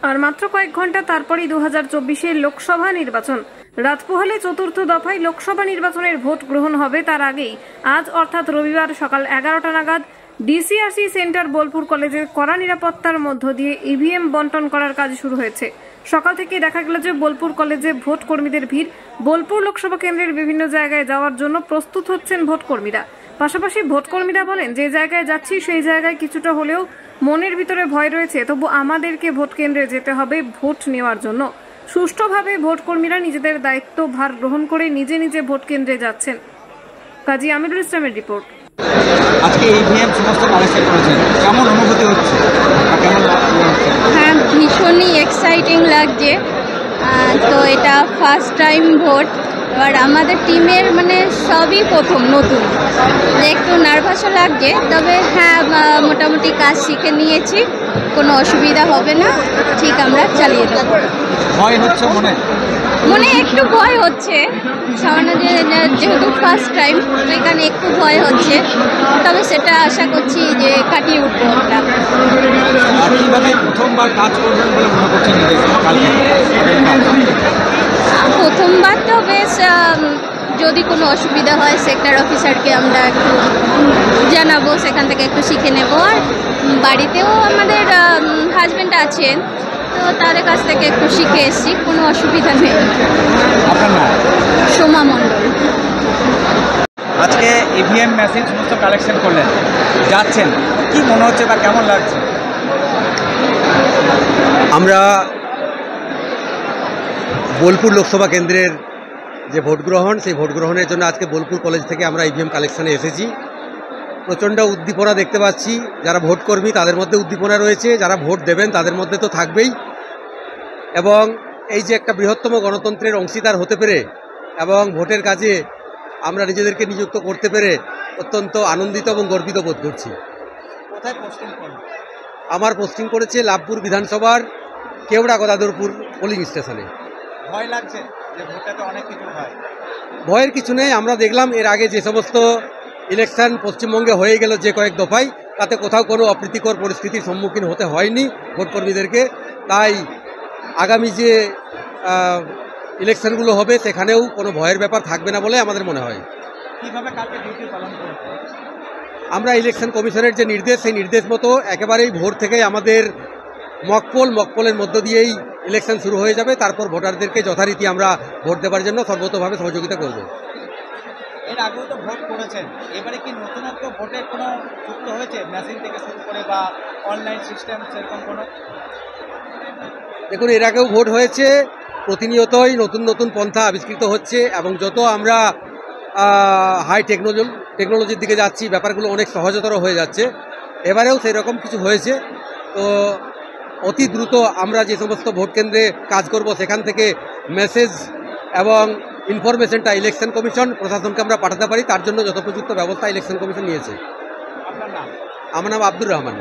আর মাত্র কয়েক ঘন্টা তারপরই 2024-এর লোকসভা নির্বাচন। রাত পোহালে চতুর্থ দফায় লোকসভা নির্বাচনের ভোট গ্রহণ হবে। তার আগেই আজ অর্থাৎ রবিবার সকাল 11টা নাগাদ ডিসিআরসি সেন্টার বোলপুর কলেজের কড়া নিরাপত্তার মধ্য দিয়ে ইভিএম বন্টন করার কাজ শুরু হয়েছে। সকাল থেকে দেখা গেল যে বোলপুর কলেজে ভোট কর্মীদের ভিড়। বোলপুর লোকসভা কেন্দ্রের বিভিন্ন জায়গায় যাওয়ার জন্য প্রস্তুত হচ্ছেন ভোট কর্মীরা। পাশাপাশি ভোট কর্মীরা বলেন, যে জায়গায় যাচ্ছি সেই জায়গায় কিছুটা হলেও মনের ভিতরে ভয় রয়েছে, তবু আমাদেরকে ভোট কেন্দ্রে যেতে হবে ভোট নেওয়ার জন্য। সুষ্ঠুভাবে ভোট কর্মীরা নিজেদের দায়িত্ব ভার গ্রহণ করে নিজে নিজে ভোট কেন্দ্রে যাচ্ছেন। কাজী আমিরুল ইসলামের রিপোর্ট। আজকে ইভিএম সমস্ত কালেকশন করেছেন, কেমন অনুভূতি হচ্ছে? হ্যাঁ, ভীষণই এক্সাইটিং লাগছে। তো এটা ফার্স্ট টাইম ভোট, এবার আমাদের টিমের সবই প্রথম নতুন, একটু নার্ভাসও লাগছে। তবে হ্যাঁ, মোটামুটি কাজ শিখে নিয়েছি, কোনো অসুবিধা হবে না, ঠিক আমরা চালিয়ে দেবো। ভয় হচ্ছে মনে একটু ভয় হচ্ছে, সামান্য যেহেতু ফার্স্ট টাইম, তো এখানে একটু ভয় হচ্ছে, তবে সেটা আশা করছি যে কাটিয়ে উঠবো আমরা। কিভাবে প্রথমবার কাজ করবেন বলে মনে করছেন? প্রথমবার তো বেশ, যদি কোনো অসুবিধা হয় সেক্টর অফিসারকে আমরা একটু জানাবো, সেখান থেকে একটু শিখে নেব। আর বাড়িতেও আমাদের হাজব্যান্ড আছেন, তো তাদের কাছ থেকে একটু শিখে এসেছি, কোনো অসুবিধা নেই। আপনার নাম? সোমা মণ্ডল। আজকে ইভিএম মেশিন সমস্ত কালেকশন করলেন, যাচ্ছেন, কি মনে হচ্ছে বা কেমন লাগছে? আমরা বোলপুর লোকসভা কেন্দ্রের যে ভোট গ্রহণ, সেই ভোট গ্রহণের জন্য আজকে বোলপুর কলেজ থেকে আমরা ইভিএম কালেকশানে এসেছি। প্রচণ্ড উদ্দীপনা দেখতে পাচ্ছি। যারা ভোট কর্মী তাদের মধ্যে উদ্দীপনা রয়েছে, যারা ভোট দেবেন তাদের মধ্যে তো থাকবেই। এবং এই যে একটা বৃহত্তম গণতন্ত্রের অংশীদার হতে পেরে এবং ভোটের কাজে আমরা নিজেদেরকে নিযুক্ত করতে পেরে অত্যন্ত আনন্দিত এবং গর্বিত বোধ করছি। কোথায় পোস্টিং করবেন? আমার পোস্টিং করেছে লাভপুর বিধানসভার কেওড়া গদাধরপুর পোলিং স্টেশনে। ভয় লাগছে যে ভোটটাতে অনেক কিছু হয়? ভয়ের কিছু নেই। আমরা দেখলাম এর আগে যে সমস্ত ইলেকশন পশ্চিমবঙ্গে হয়ে গেল যে কয়েক দফায়, তাতে কোথাও কোনো অপ্রীতিকর পরিস্থিতির সম্মুখীন হতে হয়নি ভোটকর্মীদেরকে। তাই আগামী যে ইলেকশনগুলো হবে সেখানেও কোনো ভয়ের ব্যাপার থাকবে না বলে আমাদের মনে হয়। কীভাবে কালকে ডিউটি পালন করবে? আমরা ইলেকশন কমিশনের যে নির্দেশ, সেই নির্দেশ মতো একেবারেই ভোর থেকেই আমাদের মকপলের মধ্য দিয়েই ইলেকশন শুরু হয়ে যাবে। তারপর ভোটারদেরকে যথারীতি আমরা ভোট দেওয়ার জন্য সর্বতোভাবে সহযোগিতা করব। এর আগেও তো ভোট করেছেন, এবারে কি নতুনত্ব ভোটের কোনো যুক্ত হয়েছে, মেশিন থেকে শুরু করে বা অনলাইন সিস্টেম সেরকম কোনো? দেখুন, এর আগেও ভোট হয়েছে, প্রতিনিয়তই নতুন নতুন পন্থা আবিষ্কৃত হচ্ছে এবং যত আমরা হাই টেকনোলজির দিকে যাচ্ছি, ব্যাপারগুলো অনেক সহজতর হয়ে যাচ্ছে। এবারেও সেই রকম কিছু হয়েছে। তো অতি দ্রুত আমরা যে সমস্ত ভোট কেন্দ্রে কাজ করব সেখান থেকে মেসেজ এবং ইনফরমেশনটা ইলেকশন কমিশন প্রশাসনকে আমরা পাঠাতে পারি, তার জন্য যথোপযুক্ত ব্যবস্থা ইলেকশন কমিশন নিয়েছে। আপনার নাম? আমার নাম আব্দুর রহমান।